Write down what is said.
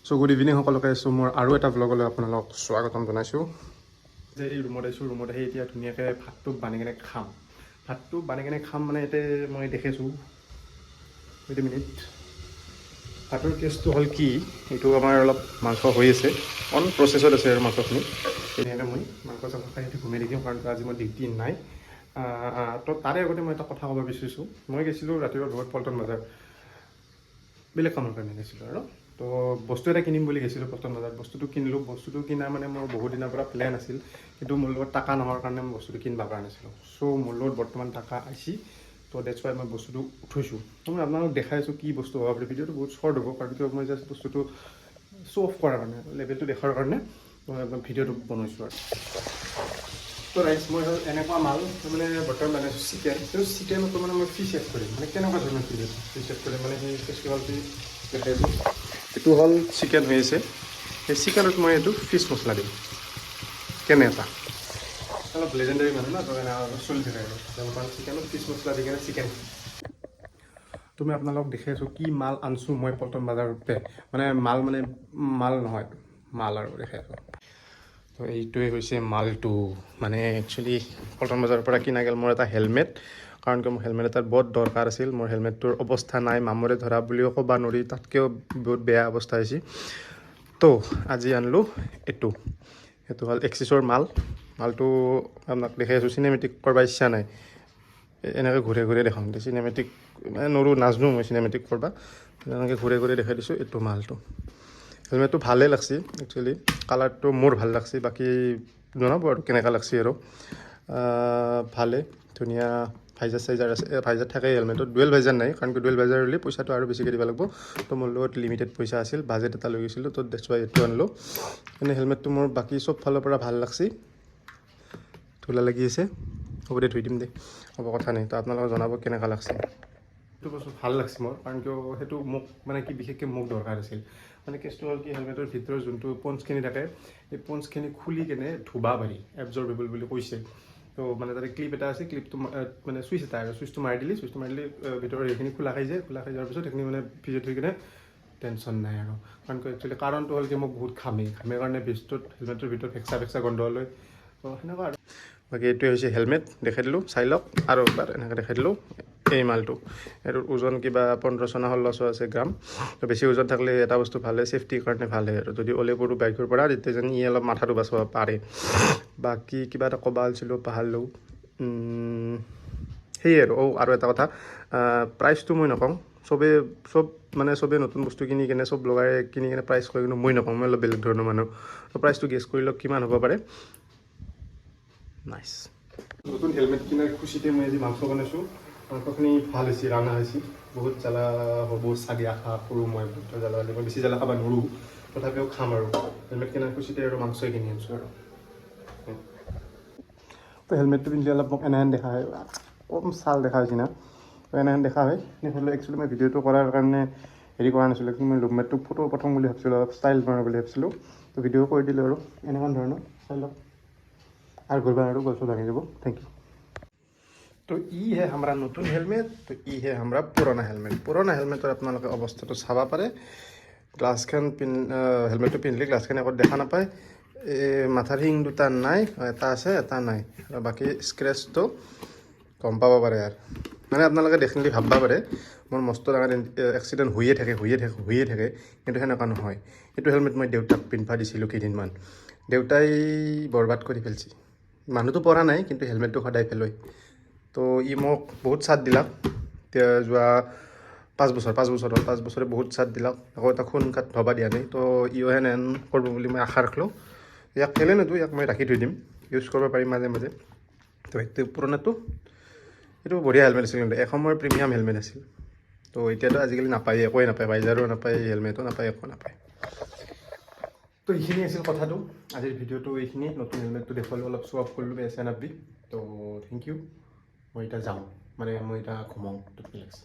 So good evening সকলোকে। So মোৰ আৰু এটা ব্লগলৈ আপোনালোকক স্বাগতম জনাইছোঁ। যে এই ৰুমত আহিছোঁ, ৰুমত আহি এতিয়া ধুনীয়াকৈ ভাতটো বানি কেনে খাম। ভাতটো বানি কেনে খাম মানে এতিয়া মই দেখিছোঁ এইটো মিনিট ভাতৰ কেছটো হ'ল কি, এইটো আমাৰ অলপ মাংস হৈ আছে, অন প্ৰচেছত আছে আৰু মাংসখিনি। ধুনীয়াকৈ মই মাংস চাংস খাই সেইটো ঘুমাই দেখিম, কাৰণ আজি মই ডিউটি নাই। তো তাৰে আগতে মই এটা কথা ক'ব বিচাৰিছোঁ। মই গৈছিলোঁ ৰাতিপুৱা বহুত পল্টন বজাৰ, বেলেগ কামৰ কাৰণে গৈছিলোঁ আৰু তো বস্তু এটা কিনিম বুলি গৈছিলোঁ পল্টন বজাৰত। বস্তুটো কিনিলোঁ। বস্তুটো কিনা মানে মোৰ বহুত দিনৰ পৰা প্লেন আছিল, কিন্তু মোৰ লগত টকা নোহোৱাৰ কাৰণে মই বস্তুটো কিনিব পৰা নাছিলোঁ। চ' মোৰ লগত বৰ্তমান টকা আহিছে, তো ডেটছ ৱাই মই বস্তুটো উঠাইছোঁ। তো মই আপোনালোকক দেখাই আছোঁ কি বস্তু হ'ব পাৰে। ভিডিঅ'টো বহুত শ্বৰ্ট হ'ব, কাৰণ কিয় মই জাষ্ট বস্তুটো শ্ব' অফ কৰাৰ কাৰণে, লেভেলটো দেখাৰ কাৰণে মই ভিডিঅ'টো বনাইছোঁ আৰু। তো ৰাইজ মই এনেকুৱা মাল মানে বৰ্তমান মানে চিকেন, কিন্তু চিকেনতো মানে মই ফিছ এড কৰিম। মানে কেনেকুৱা ধৰণৰ ফিছ এড কৰিম মানে সেই ফেষ্টিভেলটো দেখাইছোঁ। এইটো হ'ল চিকেন হৈ আছে, সেই চিকেনত মই এইটো ফিছ মছলা দিম। কেনে এটা অলপ লেজেণ্ডাৰী মানুহ ন, তো চলি থাকে আৰু অলপমান চিকেনত ফিছ মছলা দি কেনে চিকেন। তুমি আপোনালোকক দেখাই আছোঁ কি মাল আনিছোঁ মই পল্টন বজাৰতে। মানে মাল নহয়, মাল আৰু দেখাই আছোঁ। তো এইটোৱে হৈছে মালটো। মানে একচুৱেলি পল্টন বজাৰৰ পৰা কিনা গ'ল মোৰ এটা হেলমেট, কাৰণ কিয় মোৰ হেলমেট এটাৰ বহুত দৰকাৰ আছিল। মোৰ হেলমেটটোৰ অৱস্থা নাই, মামৰে ধৰা বুলিও ক'ব নোৱাৰি, তাতকৈও বহুত বেয়া অৱস্থা হৈছে। তো আজি আনিলোঁ এইটো হ'ল এক্সিছৰ মালটো আপোনাক দেখাই আছোঁ। চিনেমেটিক কৰিব ইচ্ছা নাই, এনেকৈ ঘূৰে ঘূৰে দেখাম। চিনেমেটিক মানে নাজানো মই চিনেমেটিক কৰিব, এনেকৈ ঘূৰে ঘূৰে দেখাই দিছোঁ। এইটো মালটো হেলমেটটো ভালেই লাগছে একচুৱেলি, কালাৰটো মোৰ ভাল লাগছে, বাকী জনাব আৰু কেনেকুৱা লাগছে আৰু। ভালে ধুনীয়া ভাইজাৰ চাইজাৰ আছে, ভাইজাৰ থাকে হেলমেটত। ডুৱেল ভাইজাৰ নাই, কাৰণ কি ডুৱেল ভাইজাৰ হ'লে পইচাটো আৰু বেছিকৈ দিব লাগিব। তো মোৰ লগত লিমিটেড পইচা আছিল, বাজেট এটা লৈ গৈছিলোঁ, তো ডেটছ ৱাই এইটো আনিলোঁ। এনে হেলমেটটো মোৰ বাকী চব ফালৰ পৰা ভাল লাগছে, ধুলা লাগি আছে। হ'ব দে, ধুই দিম দে, হ'ব কথা নাই। তো আপোনালোকে জনাব কেনেকুৱা লাগছে। সেইটো বস্তু ভাল লাগছে মোৰ, কাৰণ কিয় সেইটো মোক মানে কি বিশেষকৈ মোক দৰকাৰ আছিল। মানে কেছটো হ'ল কি, হেলমেটৰ ভিতৰৰ যোনটো পঞ্চখিনি থাকে, সেই পঞ্চখিনি খুলি কেনে ধুব পাৰি, এবজৰ্বেবল বুলি কৈছে। তো মানে তাতে ক্লিপ এটা আছে, ক্লিপটো মানে চুইচ এটা আৰু চুইচটো মাৰি দিলে ভিতৰৰ সেইখিনি খোলা খাই যায়। খোলা খাই যোৱাৰ পিছত সেইখিনি মানে ভিজত থৈ কিনে টেনশ্যন নাই আৰু। কাৰণ একচুৱেলি কাৰণটো হ'ল কি, মোক বহুত ঘামেৰ কাৰণে বেষ্টটোত হেলমেটৰ ভিতৰত ভেক্সা গোন্ধ লৈ, তো সেনেকুৱা আৰু। বাকী এইটোৱে হৈছে হেলমেট, দেখাই দিলোঁ, চাই লওক আৰু এবাৰ এনেকৈ দেখাই দিলোঁ। এই মালটো এইটোৰ ওজন কিবা 1500 না 1600 আছে গ্ৰাম। তো বেছি ওজন থাকিলে এটা বস্তু ভালে, ছেফটিৰ কাৰণে ভাল হয় আৰু। যদি ওলাই পৰোঁ বাইকৰ পৰা, তেতিয়া যেন ই অলপ মাথাটো বাচাব পাৰে। বাকী কিবা এটা ক'ব আছিলো, পাহৰিলোঁ। সেয়ে আৰু এটা কথা, প্ৰাইচটো মই নকওঁ। চবেই নতুন বস্তু কিনি কেনে প্ৰাইচ কয়, কিন্তু মই নকওঁ। মই অলপ বেলেগ ধৰণৰ মানুহ। তো প্ৰাইচটো গেছ কৰি লওক কিমান হ'ব পাৰে। নাইচ নতুন হেলমেট কিনাৰ খুচিতে মই আজি মাংস বনাইছোঁ। মাংসখিনি ভাল হৈছে, ৰান্ধা হৈছে। বহুত জ্বালা হ'ব চাগে আশা কৰোঁ মই। জ্বালা হ'লে মই বেছি জ্বালা খাব নোৱাৰোঁ, তথাপিও খাম আৰু। হেলমেট কিনাৰ খুচিতে আৰু মাংসই কিনি আনিছোঁ আৰু। তো হেলমেটটো পিন্ধিলে অলপ মোক এনেহেন দেখা হয়, কম ছাল দেখা হৈছে না, তো এনেহেন দেখা হয়। সেইফালে একচুৱেলি মই ভিডিঅ'টো কৰাৰ কাৰণে হেৰি কৰা নাছিলোঁ, কিন্তু মই হেলমেটটো ফটো প্ৰথম বুলি ভাবিছিলোঁ, অলপ ষ্টাইল মাৰোঁ বুলি ভাবিছিলোঁ। তো ভিডিঅ' কৰি দিলোঁ আৰু এনেকুৱা ধৰণৰ। চাই লওক আৰু ঘূৰিব আৰু গছটো ভাঙি যাব। Thank you. তো ই হে আমাৰ নতুন হেলমেট, তো ই হে আমাৰ পুৰণা হেলমেট। পুৰণা হেলমেটৰ আপোনালোকে অৱস্থাটো চাব পাৰে। গ্লাছখন হেলমেটটো পিন্ধিলে গ্লাছখন একো দেখা নাপায়। মাথাৰ শিং দুটা নাই, এটা আছে এটা নাই, আৰু বাকী স্ক্ৰেচটো গম পাব পাৰে আৰু। মানে আপোনালোকে দেখিলে ভাবিব পাৰে মোৰ মস্ত ডাঙৰ এক্সিডেণ্ট হৈয়ে থাকে, কিন্তু সেনেকুৱা নহয়। এইটো হেলমেট মই দেউতাক পিন্ধিব দিছিলোঁ কেইদিনমান, দেউতাই বৰবাদ কৰি পেলাইছে। মানুহটো পৰা নাই, কিন্তু হেলমেটটো সদায় পেলয়। তো ই মোক বহুত চাথ দিলাক। এতিয়া যোৱা 5 বছৰে বহুত চাথ দিলাক। আকৌ এটা খুন কাট ধবা দিয়া নাই। তো ইও হেন কৰিব বুলি মই আশা ৰাখিলোঁ। ইয়াক পেলাই নিদিওঁ, ইয়াক মই ৰাখি থৈ দিম, ইউজ কৰিব পাৰিম মাজে মাজে। তো সেইটো পুৰণাটো এইটো বঢ়িয়া হেলমেট আছিল, কিন্তু এসময়ৰ প্ৰিমিয়াম হেলমেট আছিল। তো এতিয়াতো আজিকালি নাপায়, একোৱে নাপায়, ভাইজাৰো নাপায়, হেলমেটো নাপায়, একো নাপায়। তো এইখিনি আছিল কথাটো। আজিৰ ভিডিঅ'টো এইখিনি। নতুন হেলমেটটো দেখুৱালোঁ, অলপ শ্ব' অফ কৰিলোঁ, বেছ এন আপ দি। তো থেংক ইউ। মই এতিয়া যাওঁ, মানে মই এতিয়া ঘুমাওঁ, টোপনি লাগিছে।